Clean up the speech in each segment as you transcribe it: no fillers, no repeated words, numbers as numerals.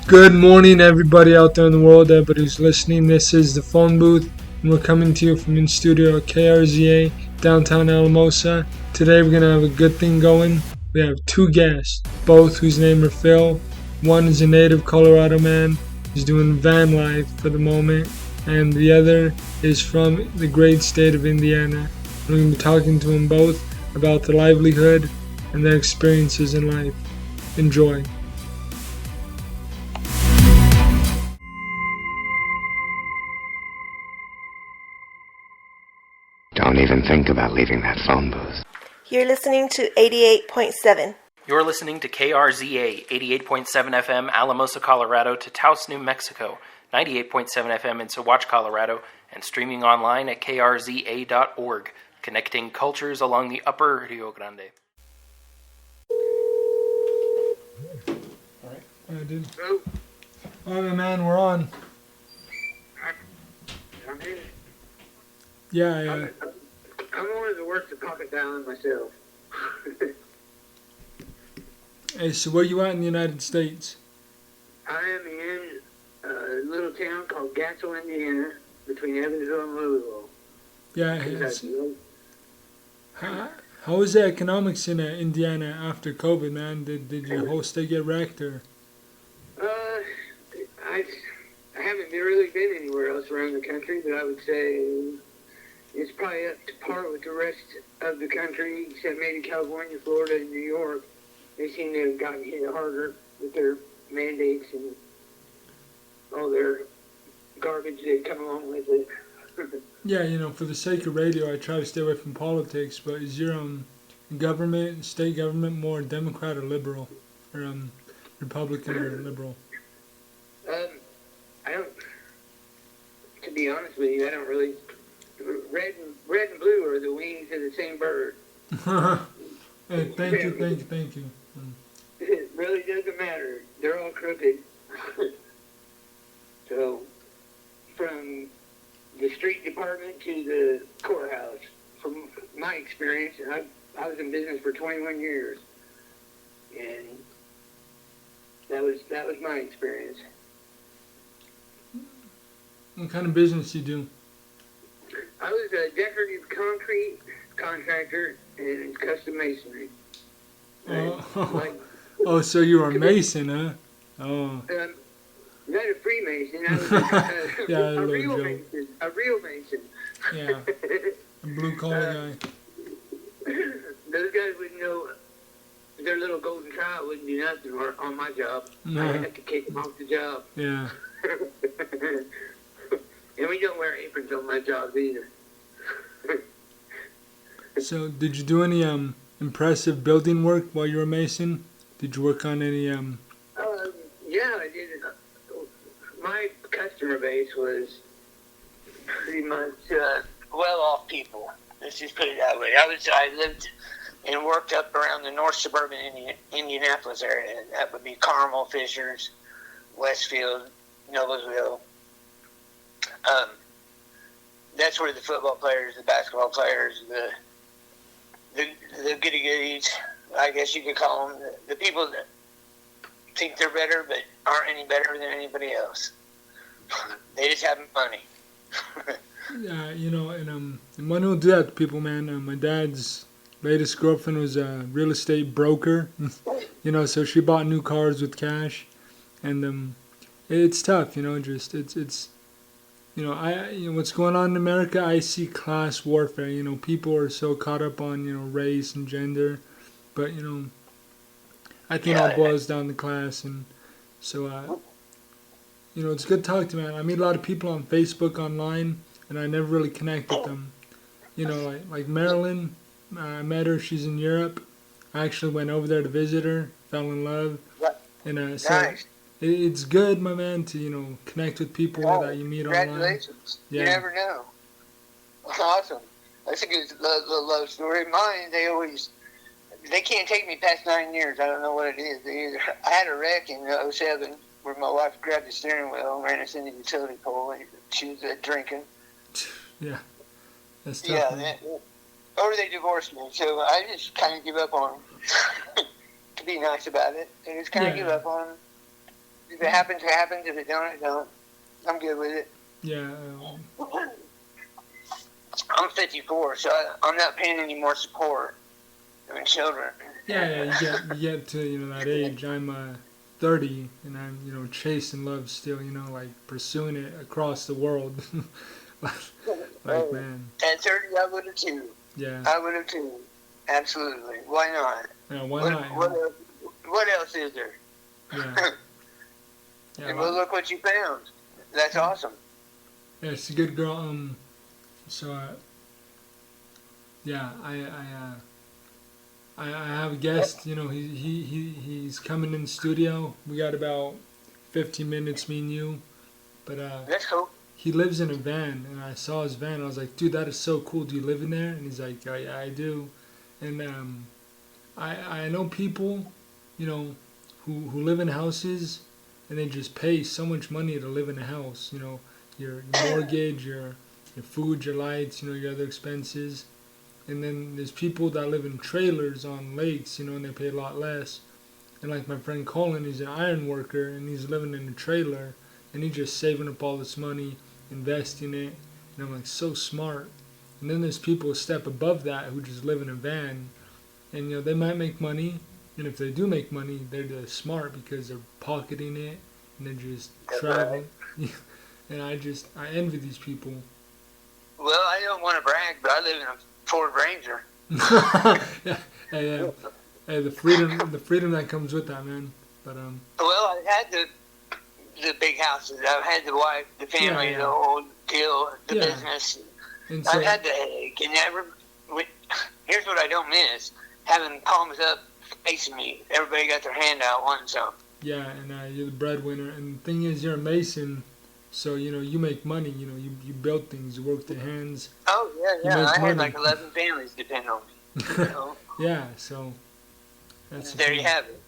Good morning, everybody out there in the world, everybody who's listening. This is the phone booth, and we're coming to you from in studio at KRZA, downtown Alamosa. Today, we're going to have a good thing going. We have two guests, both whose name are Phil. One is a native Colorado man, he's doing van life for the moment, and the other is from the great state of Indiana. We're going to be talking to them both about their livelihood and their experiences in life. Enjoy. Don't even think about leaving that phone booth. You're listening to 88.7. You're listening to KRZA 88.7 FM, Alamosa, Colorado-Taos New Mexico, 98.7 FM in Saguache, Colorado, and streaming online at krza.org, connecting cultures along the upper Rio Grande. All right, dude. All right, man, we're on. I'm here. Yeah. I'm one of the worst at pocket dialing myself. Hey, so where you at in the United States? I am in a little town called Gadshill, Indiana, between Evansville and Louisville. Yeah. How is the economics in Indiana after COVID, man? Did your whole state get wrecked, or? I haven't really been anywhere else around the country, but I would say it's probably up to par with the rest of the country, except maybe California, Florida, and New York. They seem to have gotten hit harder with their mandates and all their garbage that come along with it. Yeah, for the sake of radio, I try to stay away from politics, but is your government, state government, more Democrat or liberal? Or Republican or liberal? I don't, to be honest with you, I don't really, red and blue are the wings of the same bird. Hey, thank you. It really doesn't matter. They're all crooked. So, from the street department to the courthouse, from my experience, and I was in business for 21 years, and that was my experience. What kind of business you do? I was a decorative concrete contractor and custom masonry. So you were a mason, huh? Oh. Not a Freemason. I was Yeah, a real mason. A real mason. Yeah. A blue collar guy. Those guys wouldn't know. Their little golden child wouldn't do nothing on my job. No. I had to kick them off the job. Yeah. And we don't wear aprons on my jobs either. So, did you do any impressive building work while you were a mason? Did you work on any Yeah, I did. My customer base was pretty much well-off people. Let's just put it that way. I lived and worked up around the north suburban Indianapolis area. That would be Carmel, Fishers, Westfield, Noblesville. That's where the football players, the basketball players, the goody-goodies, I guess you could call them, the people that think they're better but aren't any better than anybody else. They just have money. Yeah, and money will do that to people, man. My dad's latest girlfriend was a real estate broker, so she bought new cars with cash, and it's tough, it's what's going on in America. I see class warfare. People are so caught up on race and gender, but I think it all boils down to class, and so it's good to talk to, man. I meet a lot of people on Facebook, online, and I never really connect with them. Like Marilyn, I met her. She's in Europe. I actually went over there to visit her, fell in love, and so Nice. it's good, my man, to connect with people that you meet online. Congratulations. Yeah. You never know. Awesome. That's a good love story. Mine, they can't take me past 9 years. I don't know what it is. I had a wreck in '07 where my wife grabbed the steering wheel and ran us into the utility pole. And she was drinking. Yeah, that's tough. Yeah, or they divorced me. So I just kind of give up on them. To be nice about it. I just kind of give up on them. If it happens, it happens. If it don't, it don't. I'm good with it. Yeah. I'm 54, so I'm not paying any more support. I mean, children. Yeah, you get to that age. I'm 30, and I'm chasing love still. Like pursuing it across the world. like man. At 30, I would have too. Yeah. I would have too. Absolutely. Why not? Yeah. Why not? What else is there? Yeah. Yeah. Well, look what you found. That's awesome. Yeah, she's a good girl. So yeah, I have a guest. He's coming in the studio. We got about 15 minutes, me and you. But that's cool. he lives in a van, and I saw his van. I was like, dude, that is so cool. Do you live in there? And he's like, yeah, I do. And I know people, who live in houses, and they just pay so much money to live in a house. Your mortgage, your food, your lights, your other expenses. And then there's people that live in trailers on lakes, and they pay a lot less. And like my friend Colin, he's an iron worker, and he's living in a trailer, and he's just saving up all this money, investing it. And I'm like, so smart. And then there's people a step above that who just live in a van, and they might make money. And if they do make money, they're just smart because they're pocketing it, and they're just traveling. And I envy these people. Well, I don't want to brag, but I live in a Ford Ranger. Hey, the freedom that comes with that, man. But Well, I've had the big houses. I've had the wife, the family, the whole deal, the business. And so, I've had the headache, and here's what I don't miss: having palms up, facing me. Everybody got their hand out, wanting something. Yeah, and you're the breadwinner. And the thing is, you're a mason. So, you make money, you build things, you work the hands. Oh, yeah. I money. had like 11 families depend on me. Yeah, so that's there you have it.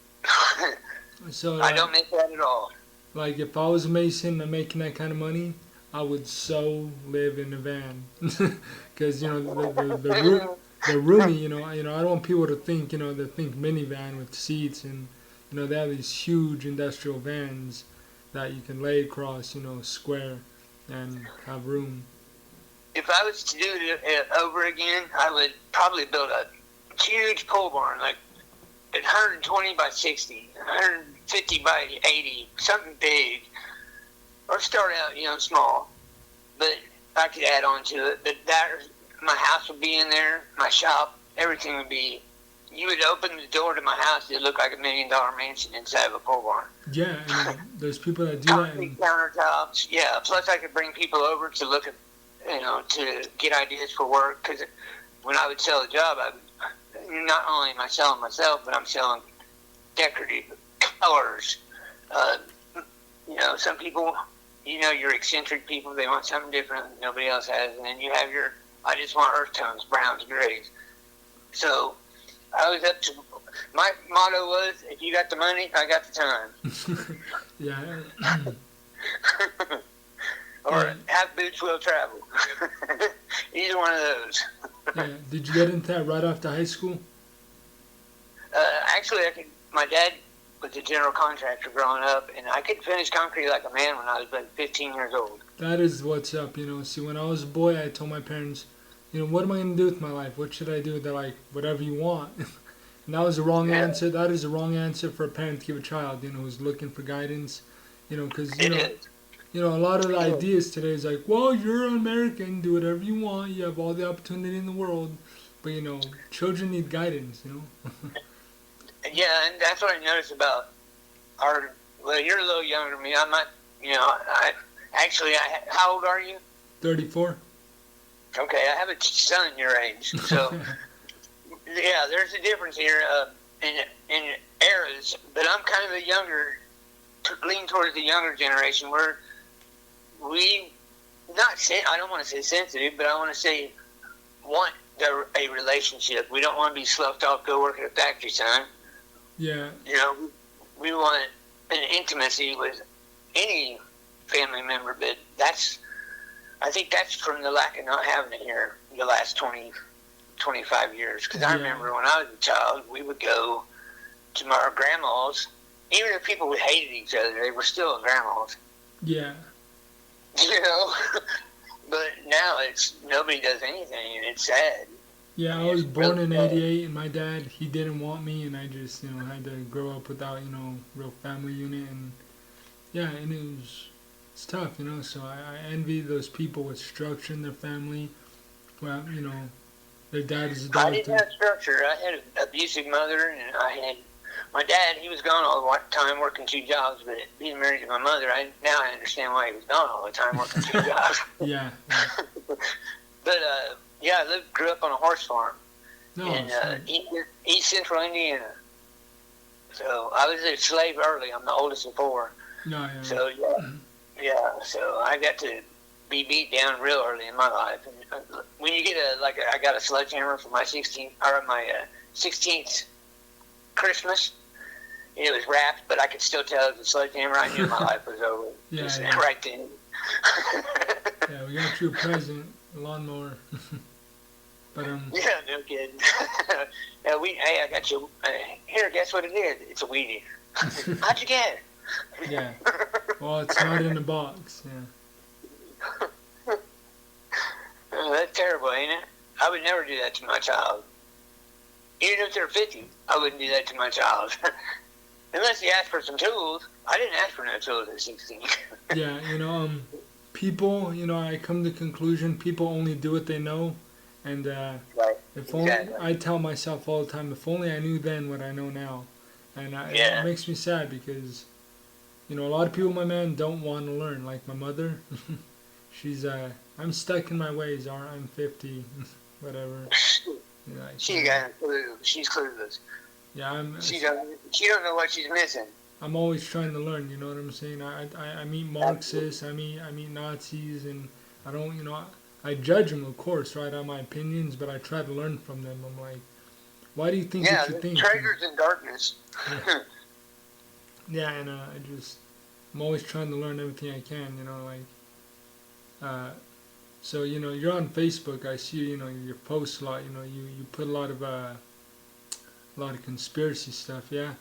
So I don't make that at all. Like, if I was a mason and making that kind of money, I would so live in a van. Because, the roomy, I don't want people to think, they think minivan with seats, and, they have these huge industrial vans that you can lay across, square and have room. If I was to do it over again, I would probably build a huge pole barn, like 120 by 60, 150 by 80, something big. Or start out, small, but I could add on to it. But my house would be in there, my shop, everything would be. You would open the door to my house, it'd look like $1 million mansion inside of a pole barn. Yeah, and there's people that do that. Concrete countertops, yeah. Plus, I could bring people over to look at, to get ideas for work. Because when I would sell a job, not only am I selling myself, but I'm selling decorative colors. Some people, your eccentric people, they want something different that nobody else has. And then you have I just want earth tones, browns, grays. So I was up to, my motto was, if you got the money, I got the time. Yeah. Or have boots will travel. Either one of those. Yeah. Did you get into that right after high school? Actually, my dad was a general contractor growing up, and I could finish concrete like a man when I was like 15 years old. That is what's up, See, when I was a boy, I told my parents, what am I going to do with my life? What should I do? They're like, whatever you want. And that was the wrong answer. That is the wrong answer for a parent to give a child, who's looking for guidance. Because, a lot of the ideas today is like, well, you're an American, do whatever you want. You have all the opportunity in the world. But, children need guidance, Yeah, and that's what I noticed about well, you're a little younger than me. I'm not, how old are you? 34. Okay, I have a son your age, so yeah, there's a difference here in eras. But I'm kind of lean towards the younger generation, where I don't want to say sensitive, but I want to say want a relationship. We don't want to be sloughed off, go work at a factory, son. Yeah. We want an intimacy with any family member, but I think that's from the lack of not having it here the last 20, 25 years. Because I remember when I was a child, we would go to our grandma's even if people hated each other, they were still grandmas. Yeah. You know? But now it's nobody does anything, and it's sad. Yeah, I was born in '88, and my dad, he didn't want me, and I just, had to grow up without, real family unit, and yeah, and it's tough, so I envy those people with structure in their family. Well, their dad is a I doctor. didn't have structure. I had an abusive mother, and I had my dad. He was gone all the time working 2 jobs, but being married to my mother, now I understand why he was gone all the time working 2 jobs. Yeah. But yeah, I grew up on a horse farm in sure. East Central Indiana. So I was a slave early. I'm the oldest of 4. No, yeah. So yeah. So I got to be beat down real early in my life. And when you get I got a sledgehammer for my 16th Christmas. It was wrapped, but I could still tell it was a sledgehammer. I knew my life was over. Yeah. Right then. Yeah, we got you a present, a lawnmower. But Yeah, no kidding. Hey, I got you. Here, guess what it is? It's a weed eater. How'd you get it? Yeah. Well, it's not in the box. Yeah. Oh, that's terrible, ain't it? I would never do that to my child. Even if they're 50, I wouldn't do that to my child. Unless he asked for some tools. I didn't ask for no tools at 16. Yeah, people, I come to the conclusion people only do what they know. And Right. if only, Exactly. I tell myself all the time, if only I knew then what I know now. And Yeah. it makes me sad because, a lot of people, my man, don't want to learn. Like my mother, she's, I'm stuck in my ways. I'm 50, whatever. She got a clue. She's clueless. Yeah, She don't know what she's missing. I'm always trying to learn. You know what I'm saying? I meet Marxists, I meet Nazis, and I don't, I judge them, of course, right, on my opinions, but I try to learn from them. I'm like, why do you think what you think? Traitors in darkness. Yeah, and I'm always trying to learn everything I can, so, you're on Facebook, I see, your posts a lot, you put a lot of conspiracy stuff, yeah?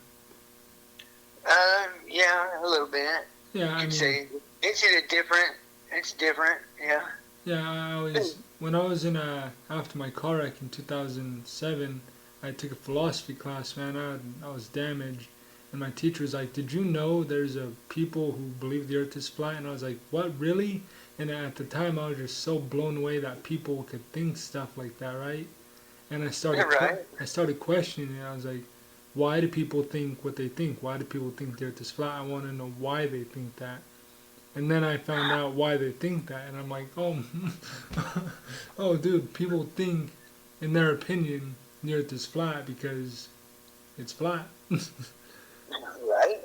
Yeah, a little bit. Yeah, I mean, say it's different, yeah. Yeah, when I was after my car wreck in 2007, I took a philosophy class, man. I was damaged. And my teacher was like, did you know there's people who believe the earth is flat? And I was like, what, really? And at the time, I was just so blown away that people could think stuff like that, right? And I started questioning it. I was like, why do people think what they think? Why do people think the earth is flat? I want to know why they think that. And then I found out why they think that, and I'm like, oh, dude, people think, in their opinion, the earth is flat because it's flat. Right?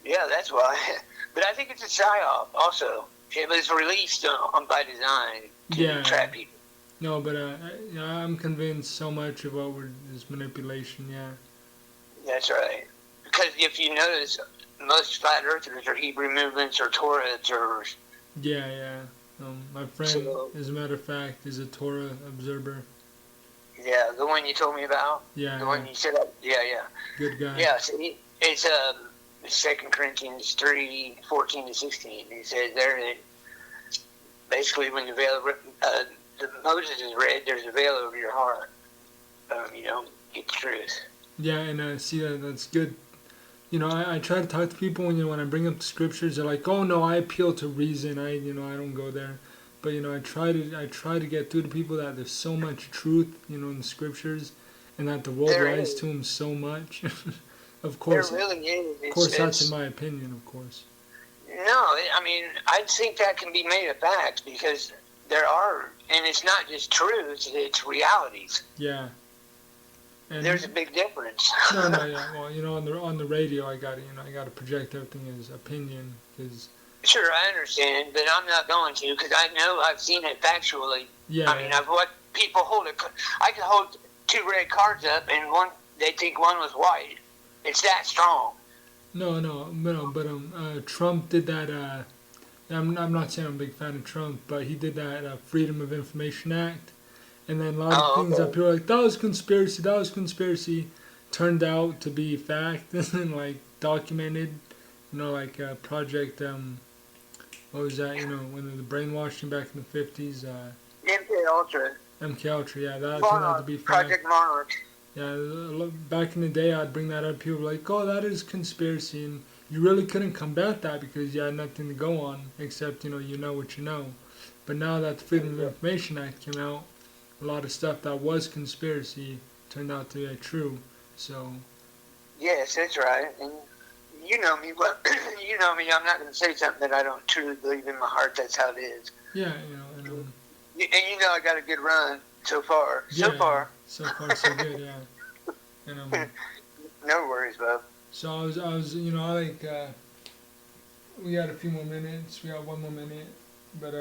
Yeah, that's why. But I think it's a psyop also. It was released by design to trap people. No, but I'm convinced so much of what is manipulation, yeah. That's right. Because if you notice, most flat earthers are Hebrew movements or Torah observers. Yeah. My friend, as a matter of fact, is a Torah observer. Yeah, the one you told me about? Yeah. The one you said, yeah. Good guy. Yeah, so it's 2 Corinthians 3:14-16. He says there that basically when the veil, the Moses is read, there's a veil over your heart. You don't get the truth. Yeah, and see, that's good. I try to talk to people, and when I bring up the scriptures, they're like, "Oh no, I appeal to reason. I don't go there." But I try to get through to people that there's so much truth, in the scriptures, and that the world lies to them so much. Of course, there really is. Of course, that's in my opinion. Of course. No, I mean, I think that can be made a fact because there are, and it's not just truths; it's realities. Yeah. And there's a big difference. No, yeah. Well, on the radio, I got to project everything as opinion, because. Sure, I understand, but I'm not going to because I know I've seen it factually. Yeah. I mean, I've watched people hold it. I could hold 2 red cards up, and they think one was white. It's that strong. No, but Trump did that. I'm not saying I'm a big fan of Trump, but he did that Freedom of Information Act. And then a lot of things that people were like, that was conspiracy, turned out to be fact. And like, documented. You know, like Project, what was that? You know, when the brainwashing back in the 50s. MK Ultra. MK Ultra, yeah, that turned Monarch. out to be fact. Project Monarch. Yeah, back in the day, I'd bring that up. People were like, "Oh, that is conspiracy," and you really couldn't combat that because you had nothing to go on except you know what you know. But now that the Freedom of Information Act came out, a lot of stuff that was conspiracy turned out to be true. So. Yes, that's right. And you know me. Well, you know me. I'm not going to say something that I don't truly believe in my heart. That's how it is. Yeah, and and you know I got a good run so far. Yeah, so far. So far, so good. Yeah. And no worries, bub. So I was, we got a few more minutes. We got one more minute, but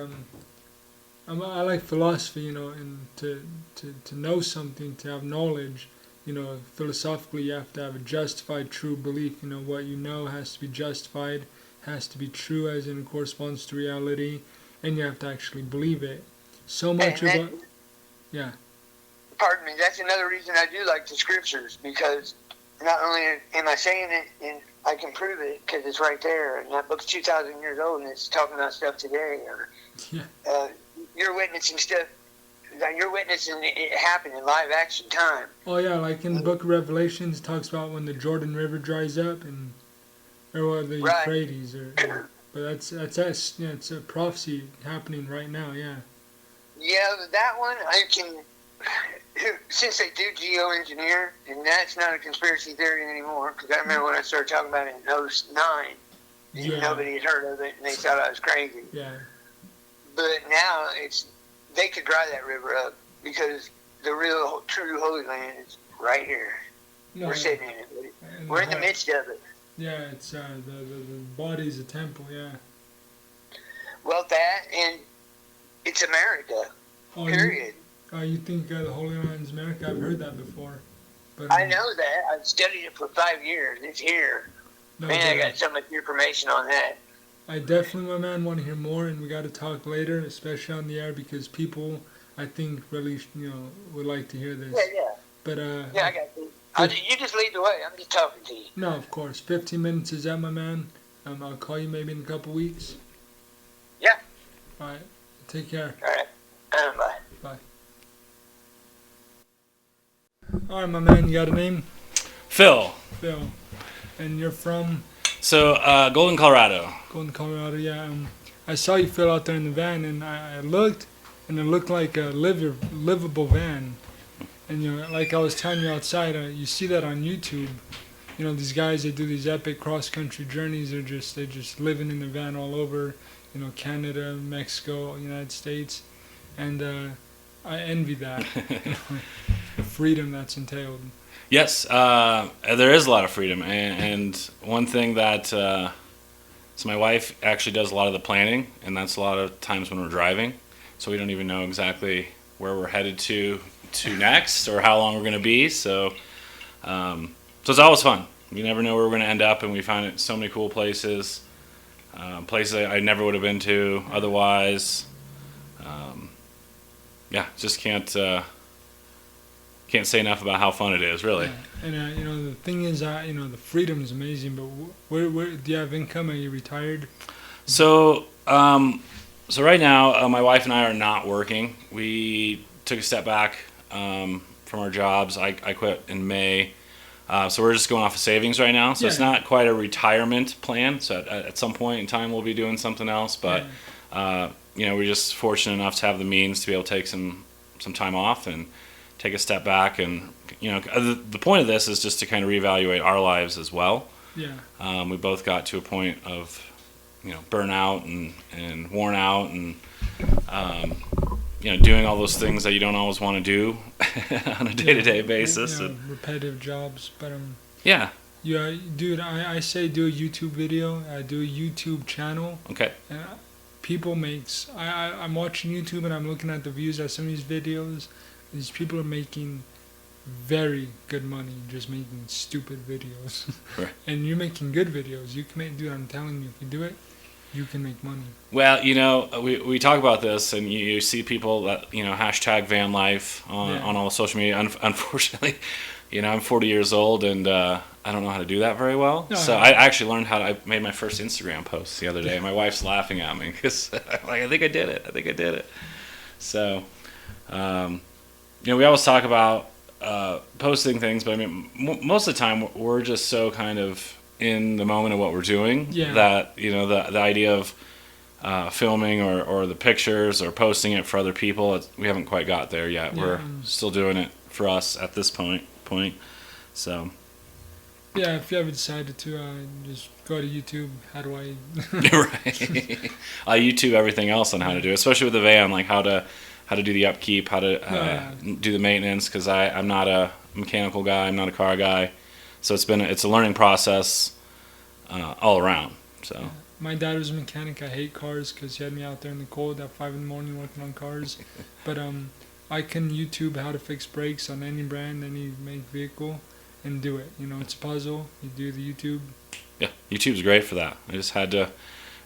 I like philosophy, and to know something, to have knowledge, philosophically you have to have a justified true belief. What you know has to be justified, has to be true as in corresponds to reality, and you have to actually believe it. So much of what, yeah. Pardon me, that's another reason I do like the scriptures, because not only am I saying it, and I can prove it because it's right there, and that book's 2,000 years old, and it's talking about stuff today. Or, yeah. You're witnessing stuff. You're witnessing it happen in live action time. Oh yeah, like in the Book of Revelations, it talks about when the Jordan River dries up, or the Euphrates, but that's it's a prophecy happening right now. Yeah. Yeah, that one I can. Since they do geoengineer, and that's not a conspiracy theory anymore, because I remember when I started talking about it in 2009, nobody had heard of it, and they thought I was crazy. Yeah. But now they could dry that river up, because the real, true Holy Land is right here. No, we're sitting in it. We're in the midst of it. Yeah, it's the body's a temple, yeah. Well, that, and it's America, period. You think the Holy Land's America? I've heard that before. But I know that. I've studied it for 5 years. It's here. No, man, I got so much information on that. I definitely, my man, want to hear more, and we got to talk later, especially on the air, because people, I think, really, would like to hear this. Yeah. But yeah, I got you. You just lead the way. I'm just talking to you. No, of course. 15 minutes is that, my man. I'll call you maybe in a couple weeks. Yeah. All right. Take care. All right. Bye. Bye. All right, my man. You got a name? Phil. And you're from? So, Golden, Colorado. Golden, Colorado, yeah. I saw you, Phil, out there in the van, and I looked, and it looked like a livable van. And, like I was telling you outside, you see that on YouTube. These guys, they do these epic cross-country journeys. They're just living in the van all over, Canada, Mexico, United States. And I envy that, the freedom that's entailed. Yes, there is a lot of freedom, and one thing that so my wife actually does a lot of the planning, and that's a lot of times when we're driving, so we don't even know exactly where we're headed to next or how long we're going to be. So it's always fun. You never know where we're going to end up, and we find so many cool places, places I never would have been to otherwise. Just can't say enough about how fun it is, really. Yeah. And the thing is, the freedom is amazing. But where do you have income? Are you retired? So right now, my wife and I are not working. We took a step back from our jobs. I quit in May, so we're just going off of savings right now. So it's not quite a retirement plan. So at some point in time, we'll be doing something else. But we're just fortunate enough to have the means to be able to take some time off and take a step back, and the point of this is just to kind of reevaluate our lives as well. Yeah. We both got to a point of burnout and worn out, and doing all those things that you don't always want to do on a day-to-day basis. Repetitive jobs, but yeah. Yeah, dude, I say do a YouTube video. Do a YouTube channel. Okay. And people I'm watching YouTube and I'm looking at the views of some of these videos. These people are making very good money just making stupid videos. Right. And you're making good videos. You can make, dude, I'm telling you, if you do it, you can make money. Well, we talk about this, and you see people that, hashtag van life on all social media. Unfortunately, I'm 40 years old, and I don't know how to do that very well. No, So no. I actually learned I made my first Instagram post the other day. My wife's laughing at me because I think I did it. So, we always talk about posting things, but I mean, most of the time we're just so kind of in the moment of what we're doing that the idea of filming or the pictures or posting it for other people, we haven't quite got there yet. Yeah. We're still doing it for us at this point. So Yeah, if you ever decided to, just go to YouTube. How do I? right, I YouTube everything else on how to do it, especially with the van, like how to do the upkeep, how to do the maintenance, because I'm not a mechanical guy, I'm not a car guy, so it's a learning process all around. So My dad was a mechanic. I hate cars because he had me out there in the cold at 5 in the morning working on cars. But I can YouTube how to fix brakes on any brand, any make vehicle, and do it. It's a puzzle. You do the YouTube. yeah, YouTube's great for that. I just had to.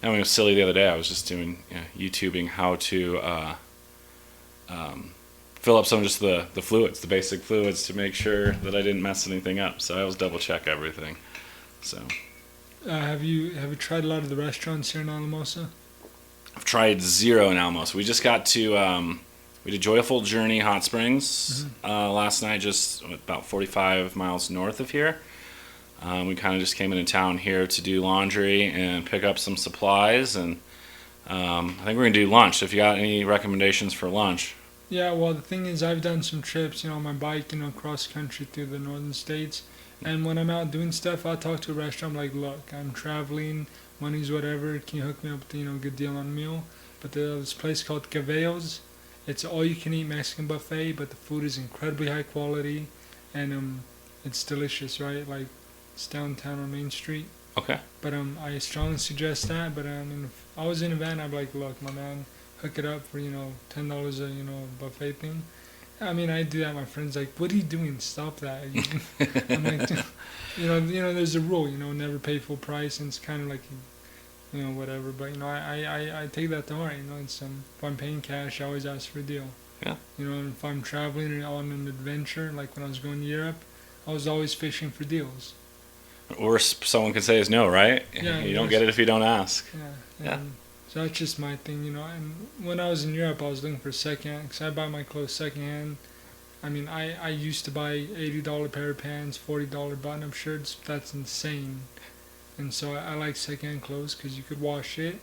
I mean, it was silly the other day. I was just doing YouTubing how to fill up some of just the fluids, the basic fluids, to make sure that I didn't mess anything up. So I always double check everything. So Have you tried a lot of the restaurants here in Alamosa? I've tried zero in Alamosa. We just got to we did Joyful Journey Hot Springs last night, just about 45 miles north of here. We kind of just came into town here to do laundry and pick up some supplies, and I think we're gonna do lunch. If you got any recommendations for lunch. Yeah, well, the thing is, I've done some trips, on my bike, cross country through the northern states. And when I'm out doing stuff, I'll talk to a restaurant like, look, I'm traveling, money's whatever, can you hook me up with a good deal on a meal? But there's this place called KRZA. It's all-you-can-eat Mexican buffet, but the food is incredibly high quality, and it's delicious, right? Like, it's downtown on Main Street. Okay. But I strongly suggest that. But if I was in a van, I'd be like, look, my man, hook it up for $10 a buffet thing. I mean, I do that. My friend's like, "What are you doing? Stop that!" I'm like, there's a rule, never pay full price, and it's kind of like, whatever. But I take that to heart. It's if I'm paying cash, I always ask for a deal. Yeah. And if I'm traveling on an adventure, like when I was going to Europe, I was always fishing for deals. Or someone could say is no, right? Yeah. You don't get it if you don't ask. Yeah. So that's just my thing, And when I was in Europe, I was looking for secondhand, because I buy my clothes secondhand. I mean, I used to buy $80 pair of pants, $40 button-up shirts. That's insane. And so I like secondhand clothes because you could wash it.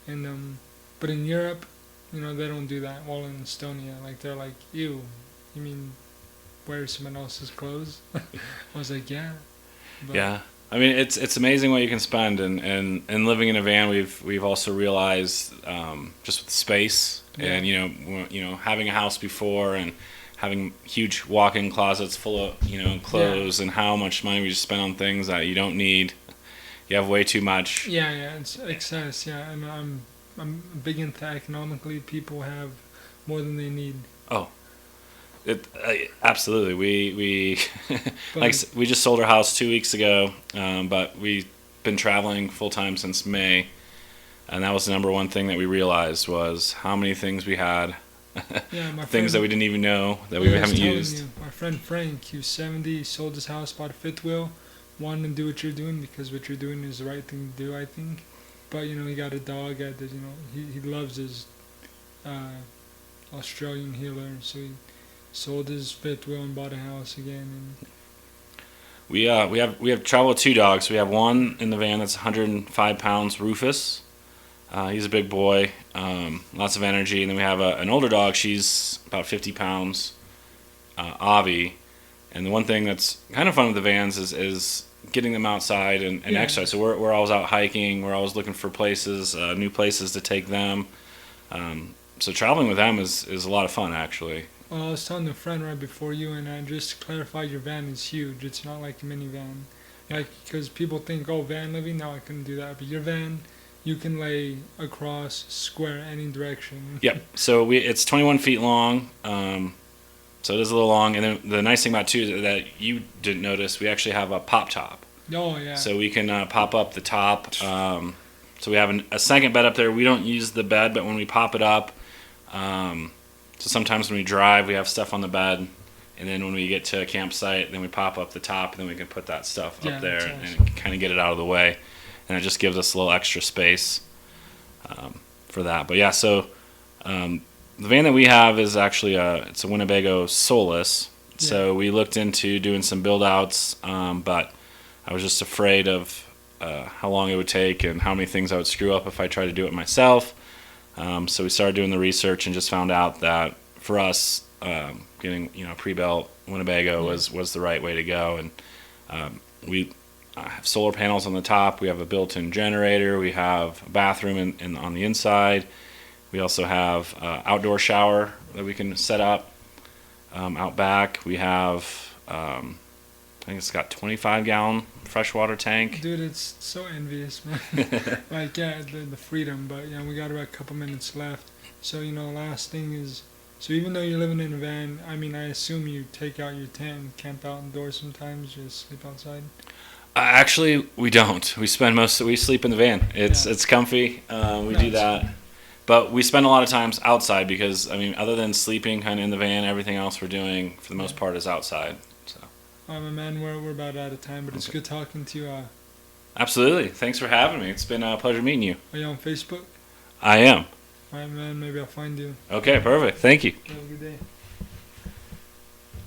And but in Europe, they don't do that. Well, in Estonia, they're like, ew, you mean wear someone else's clothes? I was like, yeah. But, yeah. I mean, it's amazing what you can spend, and living in a van, we've also realized just with space and having a house before and having huge walk-in closets full of clothes and how much money we just spend on things that you don't need. You have way too much. Yeah, it's excess. Yeah, and I'm big into economically. People have more than they need. Oh. Absolutely. We we just sold our house 2 weeks ago, but we've been traveling full time since May, and that was the number one thing that we realized was how many things we had, things that we didn't even know that we haven't used. My friend Frank, he was 70, sold his house, bought a fifth wheel, wanted to do what you're doing because what you're doing is the right thing to do, I think. But he got a dog that he loves his Australian healer, so he sold his fifth wheel and bought a house again. And we have traveled with two dogs. We have one in the van that's 105 pounds, Rufus. He's a big boy, lots of energy. And then we have an older dog. She's about 50 pounds, Avi. And the one thing that's kind of fun with the vans is getting them outside and exercise. So we're always out hiking. We're always looking for places, new places to take them. So traveling with them is a lot of fun, actually. Well, I was telling a friend right before you, and just to clarify, your van is huge. It's not like a minivan. Because people think, oh, van living? No, I couldn't do that. But your van, you can lay across square any direction. Yep. So it's 21 feet long. So it is a little long. And then the nice thing about it, too, that you didn't notice, we actually have a pop top. Oh, yeah. So we can pop up the top. So we have a second bed up there. We don't use the bed, but when we pop it up, so sometimes when we drive, we have stuff on the bed, and then when we get to a campsite, then we pop up the top, and then we can put that stuff Yeah, up there that's and kind of get it out of the way, and it just gives us a little extra space for that. But yeah, so the van that we have is actually it's a Winnebago Solus. So we looked into doing some build outs, but I was just afraid of how long it would take and how many things I would screw up if I tried to do it myself. So we started doing the research and just found out that for us, getting pre-built Winnebago was the right way to go. And we have solar panels on the top. We have a built-in generator. We have a bathroom on the inside. We also have outdoor shower that we can set up. Out back, we have, I think it's got 25-gallon freshwater tank. Dude, it's so envious, man. Like, yeah, the freedom, but we got about a couple minutes left. So, last thing is, so even though you're living in a van, I mean, I assume you take out your tent and camp out indoors sometimes, just sleep outside? Actually, we don't. We sleep in the van. It's comfy. We Nice. do that. But we spend a lot of times outside because, I mean, other than sleeping kind of in the van, everything else we're doing for the most part is outside. So. My man, we're about out of time, but it's good talking to you. Absolutely. Thanks for having me. It's been a pleasure meeting you. Are you on Facebook? I am. All right, man, maybe I'll find you. Okay, perfect. Thank you. Have a good day.